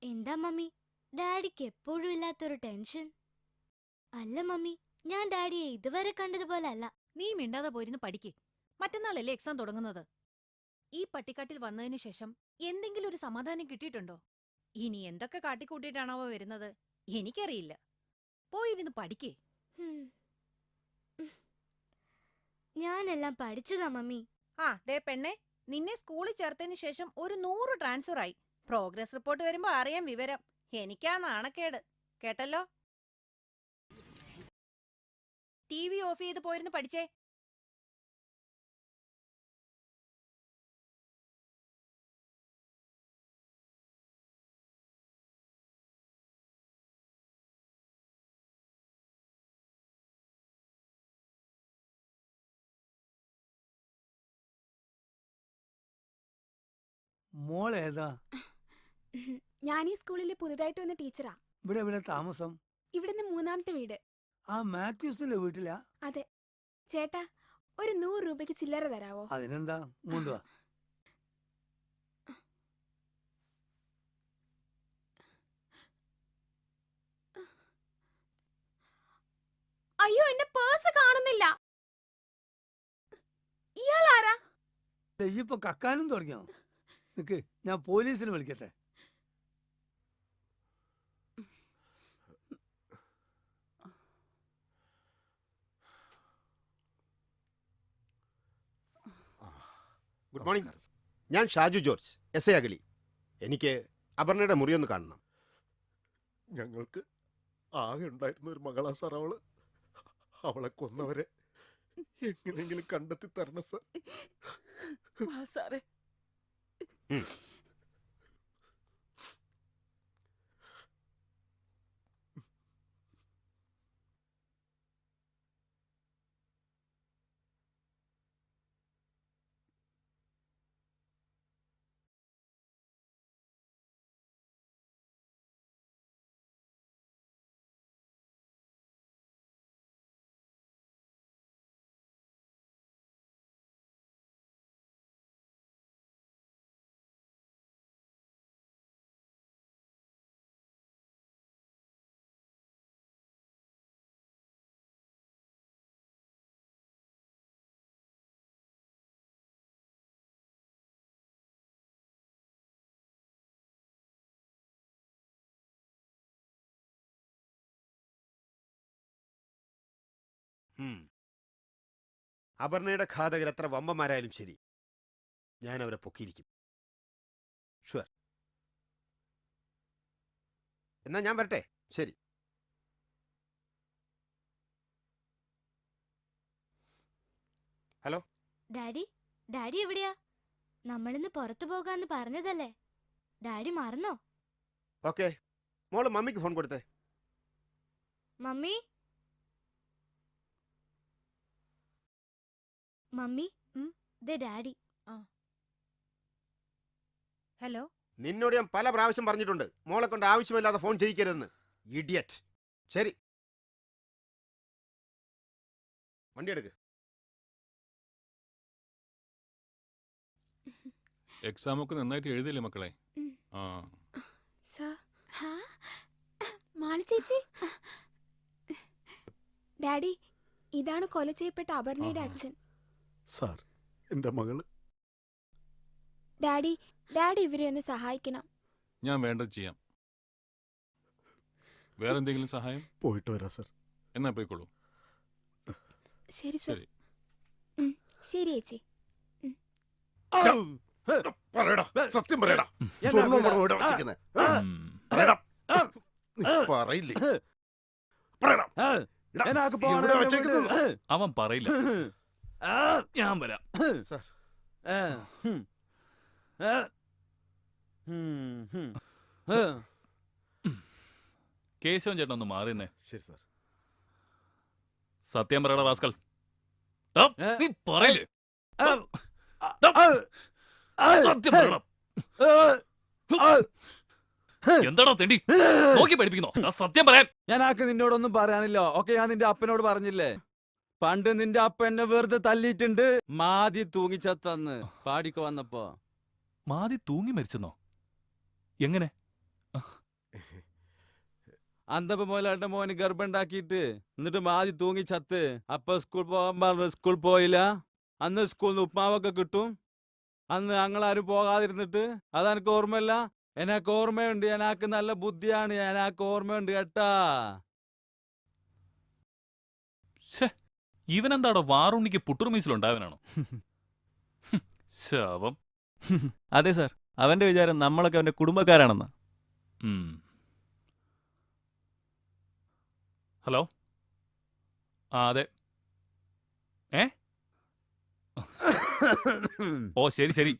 എന്താ മമ്മി, ഡാഡിക്ക് എപ്പോഴും ഇല്ലാത്തൊരു ടെൻഷൻ? അല്ല മമ്മി, ഞാൻ ഡാഡിയെ ഇതുവരെ കണ്ടതുപോലെ അല്ല. നീ മിണ്ടാതെ പോയിരുന്ന് പഠിക്ക്. മറ്റന്നാളല്ലേ എക്സാം തുടങ്ങുന്നത്. ഈ പട്ടിക്കാട്ടിൽ വന്നതിന് ശേഷം എന്തെങ്കിലും ഒരു സമാധാനം കിട്ടിയിട്ടുണ്ടോ? ഇനി എന്തൊക്കെ കാട്ടിക്കൂട്ടിയിട്ടാണാവോ വരുന്നത് എനിക്കറിയില്ല. പോയിരുന്ന് പഠിക്കേ. ഞാനെല്ലാം പഠിച്ചതാ മമ്മി. ദേ പെണ്ണെ, നിന്നെ സ്കൂളിൽ ചേർത്തതിന് ശേഷം ഒരു 100 ട്രാൻസ്ഫർ ആയി. പ്രോഗ്രസ് റിപ്പോർട്ട് വരുമ്പോ അറിയാം വിവരം. എനിക്കാ നാണക്കേട്, കേട്ടല്ലോ. TV ഓഫ് ചെയ്ത് പോയിരുന്ന് പഠിച്ചേ. മോളേതാ? ഞാൻ ഈ സ്കൂളിലെ പുതുതായിട്ട് വന്ന ടീച്ചറാ. ഇവിടെ താമസം? ഇവിടുന്ന് 3ാമത്തെ വീട്. ആ മാത്യൂസിന്റെ വീട്ടിലാ? അതെ ചേട്ടാ, ഒരു 100 രൂപയ്ക്ക് ചില്ലറ തരാവോ? അതിനെന്താ, കൊണ്ടുവാ. അയ്യോ, എന്റെ പേഴ്സ് കാണുന്നില്ല. ഇയാളാരാ? ഇപ്പൊ കക്കാനും തുടങ്ങിയോ? നിക്ക്, ഞാൻ പോലീസിനെ വിളിക്കട്ടെ. Good morning. ഞാൻ ഷാജു ജോർജ്, SI അഗളി. എനിക്ക് അപർണയുടെ മുറിയൊന്ന് കാണണം. ഞങ്ങൾക്ക് ആകെ ഉണ്ടായിരുന്ന ഒരു മകളാ സാർ അവള്. അവളെ കൊന്നവരെ എങ്ങനെയെങ്കിലും കണ്ടെത്തി തരണം സാറേ. അപർണയുടെ ഘാതകർ എത്ര വമ്പന്മാരായാലും ശരി, ഞാൻ അവരെ പൊക്കിയിരിക്കും. ഷുവർ. എന്നാ ഞാൻ വരട്ടെ. ശരി. ഹലോ ഡാഡി, ഡാഡി എവിടെയാ? നമ്മളിന്ന് പുറത്തു പോകാന്ന് പറഞ്ഞതല്ലേ? ഡാഡി മറന്നോ? ഓക്കെ, മോള് മമ്മിക്ക് ഫോൺ കൊടുത്തേ. മമ്മി, മമ്മി, ദേ ഡാഡി. ഹലോ. നിന്നോട് ഞാൻ പല പ്രാവശ്യം പറഞ്ഞിട്ടുണ്ട്, മോളെ കൊണ്ട് ആവശ്യമില്ലാതെ ഫോൺ ചെയ്യിക്കരുതെന്ന്. ഇഡിയറ്റ്. ശരി, വണ്ടി എടുക്ക്. എക്സാം ഒക്കെ നന്നായിട്ട് എഴുതില്ലേ മക്കളെ? മാളി ചേച്ചി, ഡാഡി, ഇതാണ് കൊല ചെയ്യപ്പെട്ട അപർണയുടെ അച്ഛൻ. സാർ, എന്റെ മകള്. ഡാഡി, ഡാഡി ഇവരെ ഒന്ന് സഹായിക്കണം. ഞാൻ വേണ്ടത് ചെയ്യാം. വേറെ എന്തെങ്കിലും സഹായം? പോയിട്ട് വരാം സാർ. എന്നാ പോയിക്കോളൂ. ശരി സർ. ശരി ചേച്ചി. പറയടാ, സത്യം പറയടാ. സ്വർണ്ണം പണം ഇവിടെ വെച്ചിരിക്കുന്നെ. പറയടാ. പറയില്ലേ? പറയടാ. ഇവിടെ വെച്ചേക്കുന്നത്. അവൻ പറയില്ല. ഞാൻ വരാം. സാർ, കേശവൻ ചേട്ടൻ ഒന്ന് മാറിയെന്നേ. ശരി സാർ. സത്യം പറയടാ റാസ്കൽ. നീ പറയില്ലേ? സത്യം പറയടാ. എന്താടാ തെണ്ടി നോക്കി പഠിപ്പിക്കുന്നോ? സത്യം പറയാൻ. ഞാൻ ആക്ക് നിന്നോടൊന്നും പറയാനില്ല. ഓക്കെ, ഞാൻ നിന്റെ അപ്പനോട് പറഞ്ഞില്ലേ? പണ്ട് നിന്റെ അപ്പ എന്നെ വെറുതെ തല്ലിയിട്ടുണ്ട്. മാതി തൂങ്ങിച്ചത്തന്ന് പാടിക്ക് വന്നപ്പോ. മാതി തൂങ്ങി മരിച്ചെന്നോ? എങ്ങനെ? അന്തപ്പ മോലാന്റെ മോന് ഗർഭമുണ്ടാക്കിയിട്ട് എന്നിട്ട് മാതി തൂങ്ങിച്ചത്ത്. അപ്പ സ്കൂൾ പോകാൻ പറഞ്ഞു, സ്കൂൾ പോയില്ല. അന്ന് സ്കൂളിൽ നിന്ന് ഉപ്മാവൊക്കെ കിട്ടും. അന്ന് ഞങ്ങളാരും പോകാതിരുന്നിട്ട് അതെനിക്ക് ഓർമ്മയില്ല. എനക്ക് ഓർമ്മയുണ്ട്, എനക്ക് നല്ല ബുദ്ധിയാണ്, എനക്ക് ഓർമ്മയുണ്ട് കേട്ടാ. ഇവനെന്താടോ വാറുണ്ണിക്ക് പുട്ടുറുമീസിലുണ്ടാവനാണോ? ശാപം. അതെ സാർ, അവന്റെ വിചാരം നമ്മളൊക്കെ അവന്റെ കുടുംബക്കാരാണെന്ന്. ഹലോ, ആ അതെ. ഓ ശരി ശരി.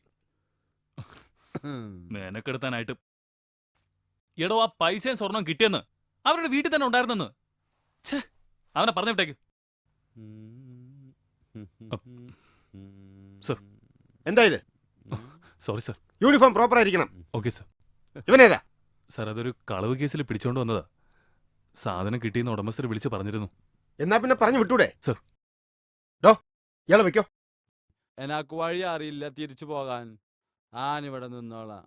മേനക്കെടുത്താനായിട്ട്. എടോ, ആ പൈസയും സ്വർണം കിട്ടിയെന്ന് അവരുടെ വീട്ടിൽ തന്നെ ഉണ്ടായിരുന്നെന്ന്. ഛേ, അവനെ പറഞ്ഞു വിട്ടേക്ക്. സർ. എന്താ ഇത്? Sorry sir. യൂണിഫോം പ്രോപ്പർ ആയിരിക്കണം. Okay sir. ഇവനേതാ? സർ, അതൊരു കളവ് കേസിൽ പിടിച്ചോണ്ട് വന്നതാ. സാധനം കിട്ടിയെന്ന് ഉടമസ്ഥർ വിളിച്ച് പറഞ്ഞിരുന്നു. എന്നാ പിന്നെ പറഞ്ഞു വിട്ടൂടെ? സർ. ഡോ, ഇയാളെ വെക്കോ. എനക്ക് വഴി അറിയില്ല തിരിച്ചു പോകാൻ. ആനിവിടെ നിന്നോളാം.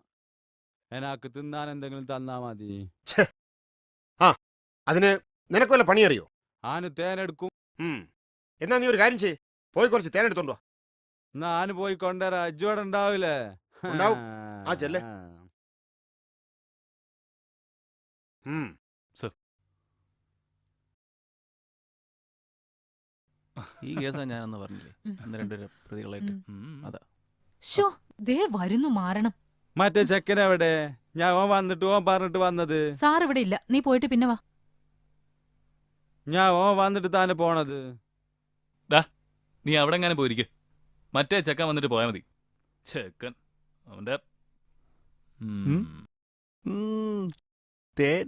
എനക്ക് തിന്നാൻ എന്തെങ്കിലും തന്നാ മതി. ആ, അതിന് നിനക്ക് വല്ല പണി അറിയോ? ആന് തേനെടുക്കും. എന്നാ നീ ഒരു കാര്യം ചെയ്യ്, പോയി കുറച്ച് തേനെടുത്തോണ്ടോ. എന്നാ ആന് പോയി കൊണ്ടുവരാ. അജ്ജോടെ ഉണ്ടാവില്ലേ? ഉണ്ടാവും. ആ ചെല്ലേ. ഈ കേസാ ഞാനെന്ന് പറഞ്ഞില്ലേ, അന്ന് രണ്ടുപേരെ പ്രതികളായിട്ട്. അതാ ഷോ, ദേ വരുന്നു മാരണം. മറ്റേ ചെക്കനെവിടെ? ഞാൻ ഓൻ വന്നിട്ട് ഓൻ പറഞ്ഞിട്ട് വന്നത്. സാർ ഇവിടെ ഇല്ല, നീ പോയിട്ട് പിന്നെ വാ. ഞാൻ ഓൻ വന്നിട്ട് താനെ പോണത്. നീ അവിടെ എങ്ങനെ പോയിരിക്കെ. മറ്റേ ചെക്കൻ വന്നിട്ട് പോയാൽ മതി. ചെക്കൻ അവന്റെ തേൻ.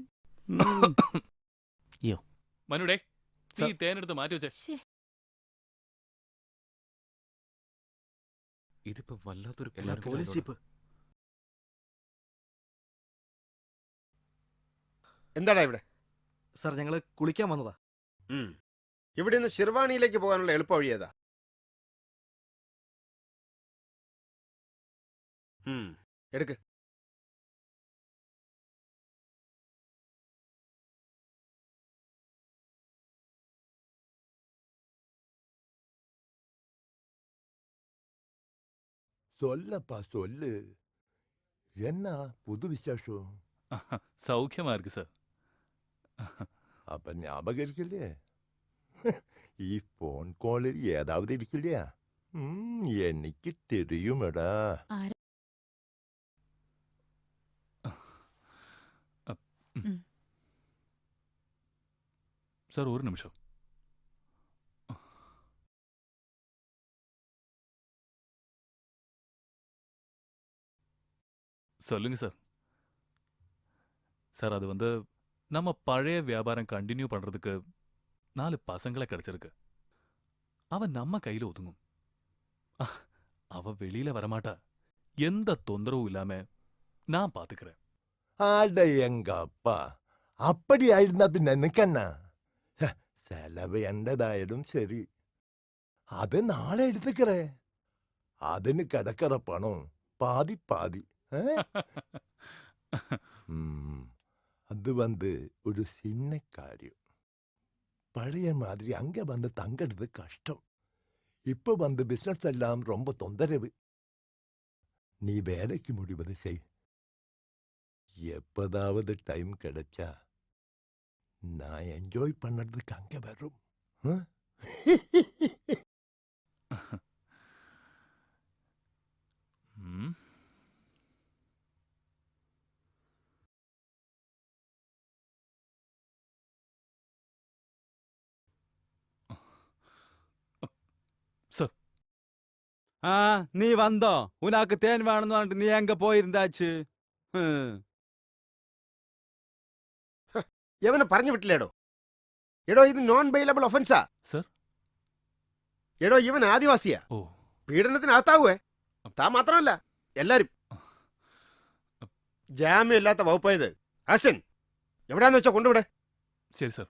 മനുടേ, നീ തേനെടുത്ത് മാറ്റി വെച്ചേ. ഇതിപ്പോ വല്ലാത്തൊരു പോലീസ് ജീപ്പ്. എന്താടാ ഇവിടെ? സാർ, ഞങ്ങള് കുളിക്കാൻ വന്നതാ. ഇവിടെ നിന്ന് ശിർവാണിയിലേക്ക് പോകാനുള്ള എളുപ്പ വഴി ഏതാ? എടുക്ക്. சொல்லப்பா சொல்லு. என்ன புது விசேஷம்? സൗഖ്യമാ இருக்கு സർ. அப்ப ஞாபகம் இருக்குல்லையே? ഈ ഫോൺ കോളിൽ ഏതാവത് ഇരിക്കില്ല? എനിക്ക് தெரியுமடா. സർ, ഒരു നിമിഷം. சொல்லுங்க சார். சார், அது வந்து நம்ம பழைய வியாபாரம் கண்டினியூ பண்றதுக்கு 4 பசங்களை கிடைச்சிருக்கு. அவன் நம்ம கையில ஒதுங்கும். அவ வெளியில வரமாட்டா. எந்த தொந்தரவும் இல்லாம நான் பாத்துக்கிறேன். ஆட எங்க அப்பா, அப்படி ஆயிருந்தா பின்ன எனக்கண்ணா? செலவு எந்ததாயிடும் சரி, அது நாளை எடுத்துக்கிறேன். അതിന് കിടക്കറ പണം പാതി പാതി. அது ஒரு சின்ன காரியம். பழைய மாதிரி அங்க தங்கிறது கஷ்டம். இப்ப பிசினஸ் எல்லாம் ரொம்ப தொந்தரவு. நீ வேலைக்கு முடிவது செய். எப்பதாவது டைம் கிடைச்சா நான் என்ஜாய் பண்ணதுக்கு அங்க வரும். ആ, നീ വന്നോ? ഉനാക്ക് തേൻ വേണമെന്ന് പറഞ്ഞിട്ട് നീ എങ്ക പോയിരുന്നാച്ച്? എവനെ പറഞ്ഞു വിട്ടില്ലേടോ? എടോ, ഇത് നോൺ ബെയിലബിൾ ഒഫൻസാ. സർ. എടോ, ഇവൻ ആദിവാസിയാ. പീഡനത്തിനകത്താവേ. താൻ മാത്രമല്ല, എല്ലാരും. ജാമ്യം ഇല്ലാത്ത വകുപ്പായത്. ആശൻ, എവിടാന്ന് വെച്ചാ കൊണ്ടുവിടെ. ശരി സർ.